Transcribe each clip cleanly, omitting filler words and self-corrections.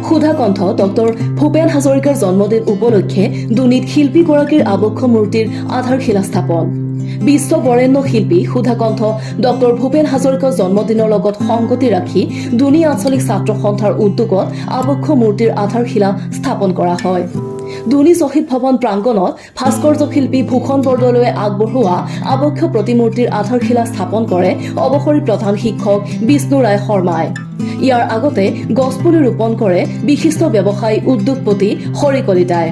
Sudhakantha doctor Bhupen হাজৰিকাৰ জন্মদিন উপলক্ষে দুনীত শিল্পীগৰাকীৰ আবক্ষ মূৰ্তিৰ আধাৰশিলা স্থাপন। বিশ্ব বৰেণ্য শিল্পী সুধাকণ্ঠ ডক্টৰ ভূপেন হাজৰিকাৰ জন্মদিনৰ লগত সংগতি ৰাখি দুনী আঞ্চলিক ছাত্ৰ সন্থাৰ উদ্যোগত আবক্ষ মূৰ্তিৰ আধাৰশিলা স্থাপন কৰা হয়। দুনী শ্বহীদ ভৱন প্ৰাংগণত ভাস্কৰ্য শিল্পী ভূষণ বৰদলৈয়ে আগবঢ়োৱা আবক্ষ প্ৰতিমূৰ্তিৰ আধাৰশিলা স্থাপন কৰে অৱসৰী প্ৰধান শিক্ষক বিষ্ণু ৰায় শৰ্মাই। ইয়াৰ আগতে গছপুলি ৰোপণ কৰে বিশিষ্ট ব্যৱসায়ী উদ্যোগপতি হৰি কলিতাই।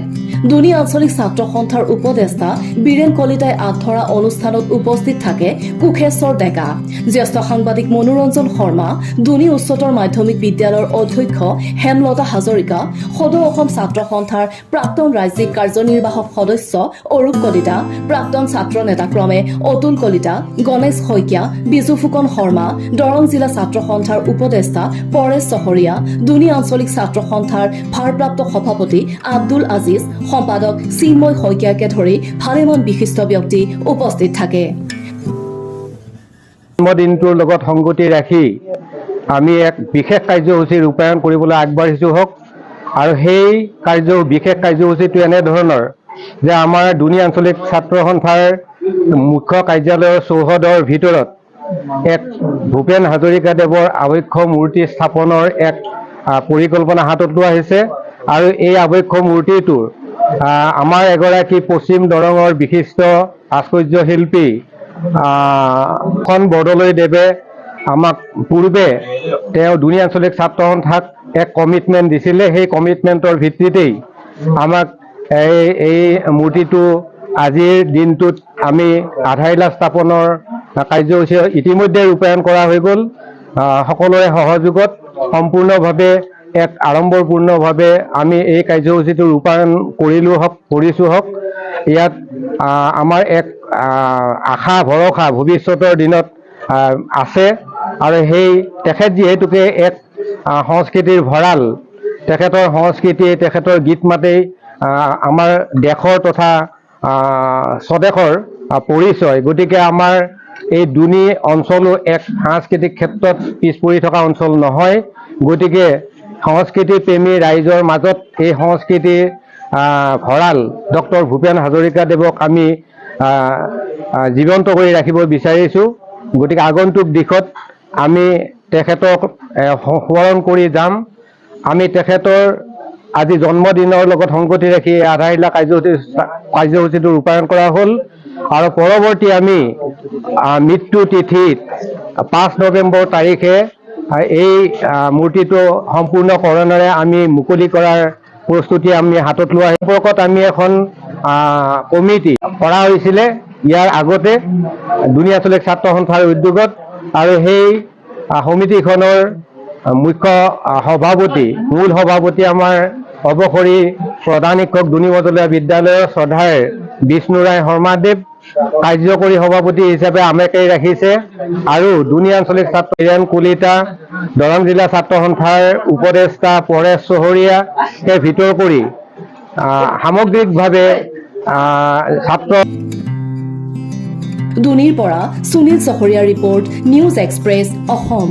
দুনী আঞ্চলিক ছাত্ৰ সন্থাৰ উপদেষ্টা বীৰেন কলিতাই আগধৰা অনুষ্ঠানত উপস্থিত থাকে কুখেশ্বৰ ডেকা, জ্যেষ্ঠ সাংবাদিক মনোৰঞ্জন শৰ্মা, দুনী উচ্চতৰ মাধ্যমিক বিদ্যালয়ৰ অধ্যক্ষ হেমলতা হাজৰিকা, সদৌ অসম ছাত্ৰ সন্থাৰ প্ৰাক্তন ৰাজ্যিক কাৰ্যনিৰ্বাহক সদস্য অৰূপ কলিতা, প্ৰাক্তন ছাত্ৰ নেতাক্ৰমে অতুল কলিতা, গণেশ শইকীয়া, বিজু ফুকন শৰ্মা, দৰং জিলা ছাত্ৰ সন্থাৰ উপদেষ্টা পৰেশ চহৰীয়া, দুনী আঞ্চলিক ছাত্ৰ সন্থাৰ ভাৰপ্ৰাপ্ত সভাপতি আব্দুল আজিজ, সম্পাদক চিন্ময় শইকীয়াকে ধৰি ভালেমান বিশিষ্ট ব্যক্তি উপস্থিত থাকে। জন্মদিনটোৰ লগত সংগতি ৰাখি আমি এক বিশেষ কাৰ্যসূচী ৰূপায়ণ কৰিবলৈ আগবাঢ়িছোঁ হওক। আৰু সেই বিশেষ কাৰ্যসূচীটো এনেধৰণৰ যে আমাৰ দুনী আঞ্চলিক ছাত্ৰ সন্থাৰ মুখ্য কাৰ্যালয়ৰ চৌহদৰ ভিতৰত এক ভূপেন হাজৰিকাদেৱৰ আবক্ষ মূৰ্তি স্থাপনৰ এক পৰিকল্পনা হাতত লোৱা হৈছে। আৰু এই আবক্ষ মূৰ্তিটোৰ আমাৰ এগৰাকী পশ্চিম দৰঙৰ বিশিষ্ট ভাস্কৰ্য শিল্পী ভূষণ বৰদলৈদেৱে আমাক পূৰ্বে তেওঁ দুনী আঞ্চলিক ছাত্ৰ সন্থাক এক কমিটমেণ্ট দিছিলে। সেই কমিটমেণ্টৰ ভিত্তিতেই আমাক এই মূৰ্তিটো আজিৰ দিনটোত আমি আধাৰশিলা স্থাপনৰ কাৰ্যসূচী ইতিমধ্যে ৰূপায়ণ কৰা হৈ গ'ল। সকলোৰে সহযোগত সম্পূৰ্ণভাৱে এক আড়ম্বৰপূৰ্ণভাৱে আমি এই কাৰ্যসূচীটো ৰূপায়ণ কৰিছোঁ হওক। ইয়াত আমাৰ এক আশা ভৰসা ভৱিষ্যতৰ দিনত আছে। আৰু তেখেত যিহেতুকে এক সংস্কৃতিৰ ভঁৰাল, তেখেতৰ সংস্কৃতি, তেখেতৰ গীত মাতেই আমাৰ দেশৰ তথা স্বদেশৰ পৰিচয়। গতিকে আমাৰ এই দুনী অঞ্চলো এক সাংস্কৃতিক ক্ষেত্ৰত পিছ পৰি থকা অঞ্চল নহয়। গতিকে সংস্কৃতি প্ৰেমী ৰাইজৰ মাজত এই সংস্কৃতিৰ ভঁৰাল ডক্টৰ ভূপেন হাজৰিকাদেৱক আমি জীৱন্ত কৰি ৰাখিব বিচাৰিছোঁ। গতিকে আগন্তুক দিশত আমি তেখেতক সোঁৱৰণ কৰি যাম। আমি তেখেতৰ আজি জন্মদিনৰ লগত সংগতি ৰাখি আধাৰশিলা কাৰ্যসূচীটো ৰূপায়ণ কৰা হ'ল। আৰু পৰৱৰ্তী আমি মৃত্যু তিথিত 5 নৱেম্বৰ তাৰিখে এই মূৰ্তিটো সম্পূৰ্ণকৰণেৰে আমি মুকলি কৰাৰ প্ৰস্তুতি আমি হাতত লোৱা সম্পৰ্কত আমি এখন কমিটি কৰা হৈছিলে ইয়াৰ আগতে দুনী আঞ্চলিক ছাত্ৰ সন্থাৰ উদ্যোগত। আৰু সেই সমিতিখনৰ মুখ্য সভাপতি মূল সভাপতি আমাৰ অৱসৰী প্ৰধান শিক্ষক দুনী মজলীয়া বিদ্যালয়ৰ শ্ৰদ্ধাৰ বিষ্ণু ৰায় শৰ্মাদেৱ, কাৰ্যকৰী সভাপতি হিচাপে আমেকেই ৰাখিছে। আৰু দুনী আঞ্চলিক ছাত্ৰ বীৰেন কলিতা, দৰং জিলা ছাত্ৰ সন্থাৰ উপদেষ্টা পৰেশ চহৰীয়াকে ভিতৰ কৰি সামগ্ৰিকভাৱে ছাত্ৰ। দুনীৰ পৰা সুনীল চহৰীয়া ৰিপৰ্ট, নিউজ এক্সপ্ৰেছ অসম।